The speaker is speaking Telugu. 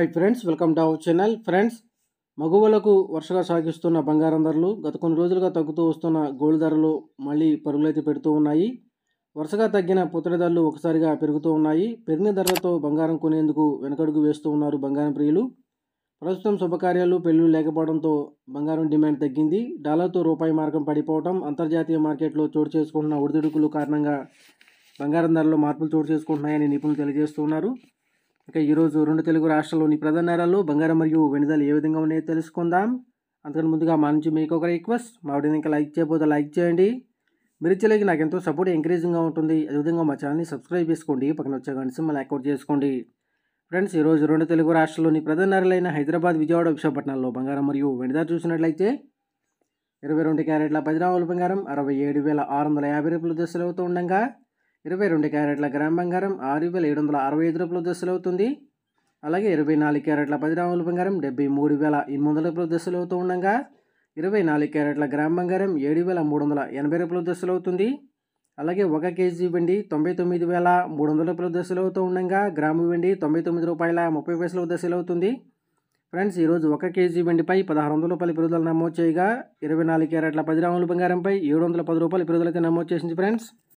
Hi friends, welcome to our channel. Friends, మగువలకు వరుసగా సాగిస్తున్న బంగారం ధరలు, గత కొన్ని రోజులుగా తగ్గుతూ వస్తున్న గోల్డ్ ధరలు మళ్ళీ పరుగులైతే పెడుతూ ఉన్నాయి. వరుసగా తగ్గిన పుత్తడి ధరలు ఒకసారిగా పెరుగుతూ ఉన్నాయి. పెరిగిన ధరలతో బంగారం కొనేందుకు వెనకడుగు వేస్తూ ఉన్నారు బంగారం ప్రియులు. ప్రస్తుతం శుభకార్యాలు, పెళ్లిళ్ళు లేకపోవడంతో బంగారం డిమాండ్ తగ్గింది. డాలర్తో రూపాయి మార్గం పడిపోవడం, అంతర్జాతీయ మార్కెట్లో చోటు చేసుకుంటున్న ఒడిదుడుకులు కారణంగా బంగారం ధరలో మార్పులు చోటు చేసుకుంటున్నాయని నిపుణులు తెలియజేస్తున్నారు. ఇక ఈరోజు రెండు తెలుగు రాష్ట్రాల్లోని ప్రధాన నగరాల్లో బంగారం మరియు వెండి ధరలు ఏ విధంగా ఉన్నాయో తెలుసుకుందాం. అంతకన్నా ముందుగా మా నుంచి మీకు ఒక రిక్వెస్ట్, మా వీడియోని ఇంకా లైక్ చేయకపోతే లైక్ చేయండి. మీరు ఇచ్చేలాగి నాకు ఎంతో సపోర్ట్, ఎంకరేజింగ్గా ఉంటుంది. అదేవిధంగా మా ఛానల్ని సబ్స్క్రైబ్ చేసుకోండి, పక్కన వచ్చే గంట సింబల్ యాక్టివేట్ చేసుకోండి. ఫ్రెండ్స్, ఈరోజు రెండు తెలుగు రాష్ట్రాల్లోని ప్రధాన నగరాలైన హైదరాబాద్, విజయవాడ, విశాఖపట్నాల్లో బంగారం మరియు వెండి ధర చూసినట్లయితే 22 క్యారెట్ల 10 గ్రాముల బంగారం 67,650 రూపాయల దశలు అవుతూ ఉండగా 22 క్యారెట్ల గ్రామ్ బంగారం 6,765 రూపాయల దశలు అవుతుంది. అలాగే 24 క్యారెట్ల 10 గ్రాముల బంగారం 73,800 రూపాయల దశలు అవుతూ ఉండగా 24 క్యారెట్ల గ్రామ్ బంగారం 7,380 రూపాయల దశలు అవుతుంది. అలాగే 1 కేజీ వెండి 99,300 రూపాయల దశలు అవుతూ ఉండగా గ్రాము వెండి 99 రూపాయల 30 పైసల దశలు అవుతుంది. ఫ్రెండ్స్, ఈరోజు 1 కేజీ వెండిపై 1,600 రూపాయల పెరుగుదల నమోదు చేయగా 24 క్యారెట్ల 10 గ్రాముల బంగారంపై 710 రూపాయల పెరుగుదల అయితే నమోదు చేసింది. ఫ్రెండ్స్.